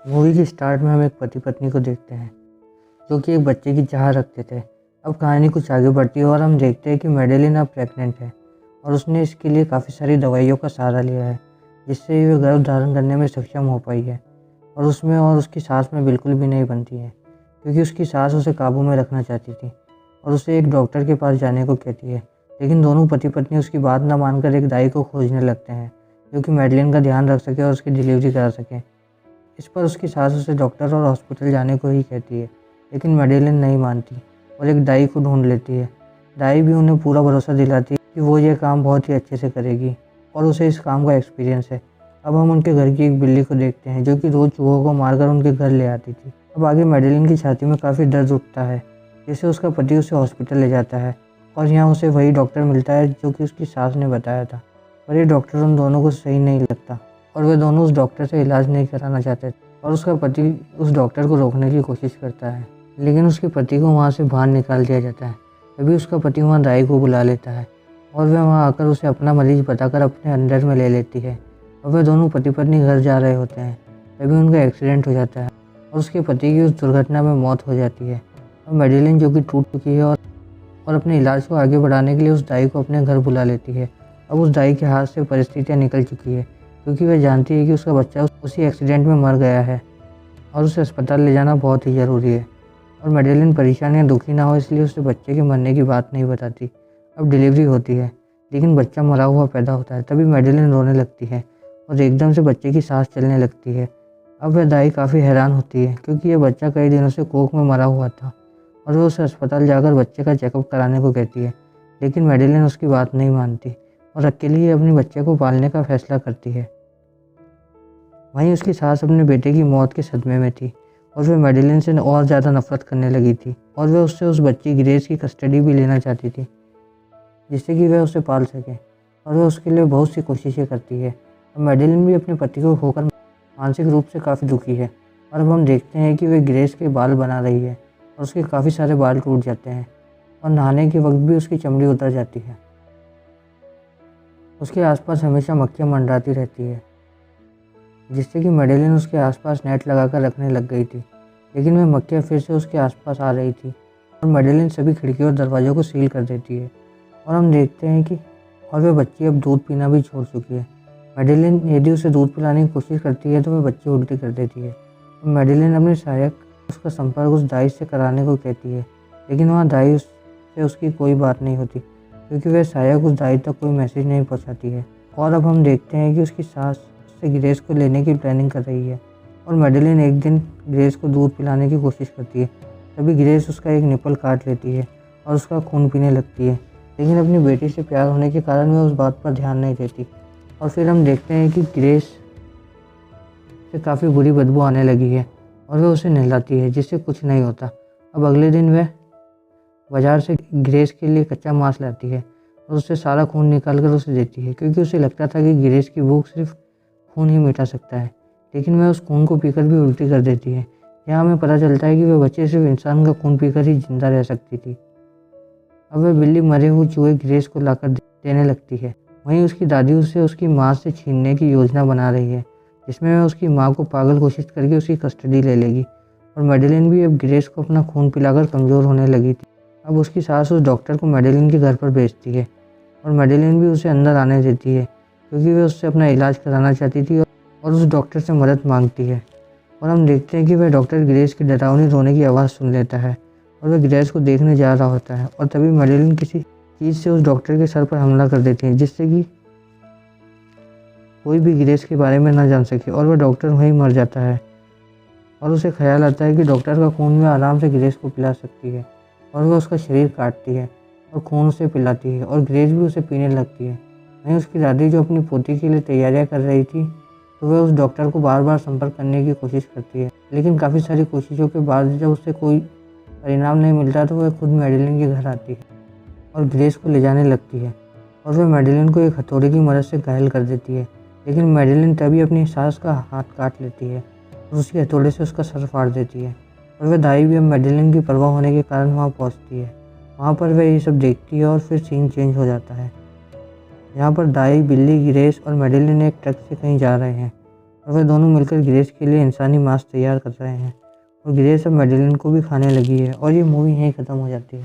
Movie के start में हम एक पति पत्नी को देखते हैं जो कि एक बच्चे की चाह रखते थे। अब कहानी कुछ आगे बढ़ती है और हम देखते हैं कि मैडेलिन अब प्रेग्नेंट है और उसने इसके लिए काफ़ी सारी दवाइयों का सहारा लिया है जिससे वे गर्भ धारण करने में सक्षम हो पाई है। और उसमें और उसकी सास में बिल्कुल भी नहीं बनती है क्योंकि उसकी सास उसे काबू में रखना चाहती थी और उसे एक डॉक्टर के पास जाने को कहती है। लेकिन दोनों पति पत्नी उसकी बात न मानकर एक दाई को खोजने लगते हैं जो कि मैडेलिन का ध्यान रख सके और उसकी डिलीवरी करा सके। इस पर उसकी सास उसे डॉक्टर और हॉस्पिटल जाने को ही कहती है, लेकिन मैडेलिन नहीं मानती और एक दाई को ढूंढ लेती है। दाई भी उन्हें पूरा भरोसा दिलाती है कि वो ये काम बहुत ही अच्छे से करेगी और उसे इस काम का एक्सपीरियंस है। अब हम उनके घर की एक बिल्ली को देखते हैं जो कि रोज़ चूहों को मारकर उनके घर ले आती थी। अब आगे मैडेलिन की छाती में काफ़ी दर्द उठता है जिससे उसका पति उसे हॉस्पिटल ले जाता है और यहाँ उसे वही डॉक्टर मिलता है जो कि उसकी सास ने बताया था। पर ये डॉक्टर उन दोनों को सही नहीं लगता और वे दोनों उस डॉक्टर से इलाज नहीं कराना चाहते और उसका पति उस डॉक्टर को रोकने की कोशिश करता है, लेकिन उसके पति को वहाँ से बाहर निकाल दिया जाता है। तभी उसका पति वहाँ दाई को बुला लेता है और वह वहाँ आकर उसे अपना मरीज बताकर अपने अंडर में ले लेती है और वे दोनों पति पत्नी घर जा रहे होते हैं। तभी उनका एक्सीडेंट हो जाता है और उसके पति की उस दुर्घटना में मौत हो जाती है। और मैडेलिन जो कि टूट चुकी है और अपने इलाज को आगे बढ़ाने के लिए उस दाई को अपने घर बुला लेती है। अब उस दाई के हाथ से परिस्थितियाँ निकल चुकी है क्योंकि वह जानती है कि उसका बच्चा उसी एक्सीडेंट में मर गया है और उसे अस्पताल ले जाना बहुत ही ज़रूरी है। और मैडेलिन परेशान या दुखी ना हो इसलिए उसे बच्चे के मरने की बात नहीं बताती। अब डिलीवरी होती है लेकिन बच्चा मरा हुआ पैदा होता है। तभी मैडेलिन रोने लगती है और एकदम से बच्चे की सांस चलने लगती है। अब वह दाई काफ़ी हैरान होती है क्योंकि यह बच्चा कई दिनों से कोख में मरा हुआ था और वह उसे अस्पताल जाकर बच्चे का चेकअप कराने को कहती है, लेकिन मैडेलिन उसकी बात नहीं मानती और अकेले ही अपने बच्चे को पालने का फैसला करती है। वहीं उसकी सास अपने बेटे की मौत के सदमे में थी और वह मैडेलिन से और ज़्यादा नफरत करने लगी थी और वह उससे उस बच्ची ग्रेस की कस्टडी भी लेना चाहती थी जिससे कि वह उसे पाल सके और वह उसके लिए बहुत सी कोशिशें करती है। अब मैडेलिन भी अपने पति को खोकर मानसिक रूप से काफ़ी दुखी है और अब हम देखते हैं कि वह ग्रेस के बाल बना रही है और उसके काफ़ी सारे बाल टूट जाते हैं और नहाने के वक्त भी उसकी चमड़ी उतर जाती है। उसके आसपास हमेशा मक्खियाँ मंडराती रहती है जिससे कि मैडेलिन उसके आसपास नेट लगाकर रखने लग गई थी, लेकिन वह मक्खियाँ फिर से उसके आसपास आ रही थी और मैडेलिन सभी खिड़कियों और दरवाज़ों को सील कर देती है। और हम देखते हैं कि वह बच्ची अब दूध पीना भी छोड़ चुकी है। मैडेलिन यदि उसे दूध पिलाने की कोशिश करती है तो वह बच्ची उल्टी कर देती है। तो मैडेलिन अपने सहायक उसका संपर्क उस दाई से कराने को कहती है, लेकिन वहाँ दाई से उसकी कोई बात नहीं होती क्योंकि वह सहायक उस दाई तक कोई मैसेज नहीं पहुँचाती है। और अब हम देखते हैं कि उसकी सास से ग्रेस को लेने की प्लानिंग कर रही है और मैडेलिन एक दिन ग्रेस को दूध पिलाने की कोशिश करती है। तभी ग्रेस उसका एक निपल काट लेती है और उसका खून पीने लगती है, लेकिन अपनी बेटी से प्यार होने के कारण वह उस बात पर ध्यान नहीं देती। और फिर हम देखते हैं कि ग्रेस से काफ़ी बुरी बदबू आने लगी है और वह उसे नहलाती है जिससे कुछ नहीं होता। अब अगले दिन वह बाज़ार से ग्रेस के लिए कच्चा मांस लाती है और उससे सारा खून निकाल कर उसे देती है क्योंकि उसे लगता था कि ग्रेस की भूख सिर्फ खून ही मिटा सकता है, लेकिन वह उस खून को पीकर भी उल्टी कर देती है। यहाँ हमें पता चलता है कि वह बच्चे सिर्फ इंसान का खून पीकर ही जिंदा रह सकती थी। अब वह बिल्ली मरे हुए चूहे ग्रेस को लाकर देने लगती है। वहीं उसकी दादी उसे उसकी माँ से छीनने की योजना बना रही है जिसमें वह उसकी माँ को पागल घोषित करके उसकी कस्टडी ले लेगी। और मैडेलिन भी अब ग्रेस को अपना खून पिलाकर कमज़ोर होने लगी थी। अब उसकी सास उस डॉक्टर को मैडेलिन के घर पर भेजती है और मैडेलिन भी उसे अंदर आने देती है क्योंकि वह उससे अपना इलाज कराना चाहती थी और उस डॉक्टर से मदद मांगती है। और हम देखते हैं कि वह डॉक्टर ग्रेस की डरावनी रोने की आवाज़ सुन लेता है और वह ग्रेस को देखने जा रहा होता है और तभी मैडेलिन किसी चीज़ से उस डॉक्टर के सर पर हमला कर देती है जिससे कि कोई भी ग्रेस के बारे में ना जान सके और वह डॉक्टर वहीं मर जाता है। और उसे ख्याल आता है कि डॉक्टर का खून में आराम से ग्रेस को पिला सकती है और वह उसका शरीर काटती है और खून उसे पिलाती है और ग्रेस भी उसे पीने लगती है। वहीं उसकी दादी जो अपनी पोती के लिए तैयारियां कर रही थी तो वह उस डॉक्टर को बार बार संपर्क करने की कोशिश करती है, लेकिन काफ़ी सारी कोशिशों के बाद जब उससे कोई परिणाम नहीं मिलता तो वह खुद मैडेलिन के घर आती है और ग्रेस को ले जाने लगती है और वह मैडेलिन को एक हथौड़े की मदद से घायल कर देती है, लेकिन मैडेलिन तभी अपनी सास का हाथ काट लेती है और उसकी हथौड़े से उसका सर फाड़ देती है। और वह दाई भी अब मैडेलिन की परवाह होने के कारण वहाँ पहुँचती है। वहाँ पर वह ये सब देखती है और फिर सीन चेंज हो जाता है। यहाँ पर दाई, बिल्ली, ग्रेस और मैडेलिन एक ट्रक से कहीं जा रहे हैं और वे दोनों मिलकर ग्रेस के लिए इंसानी मांस तैयार कर रहे हैं और ग्रेस अब मैडेलिन को भी खाने लगी है और ये मूवी यहीं ख़त्म हो जाती है।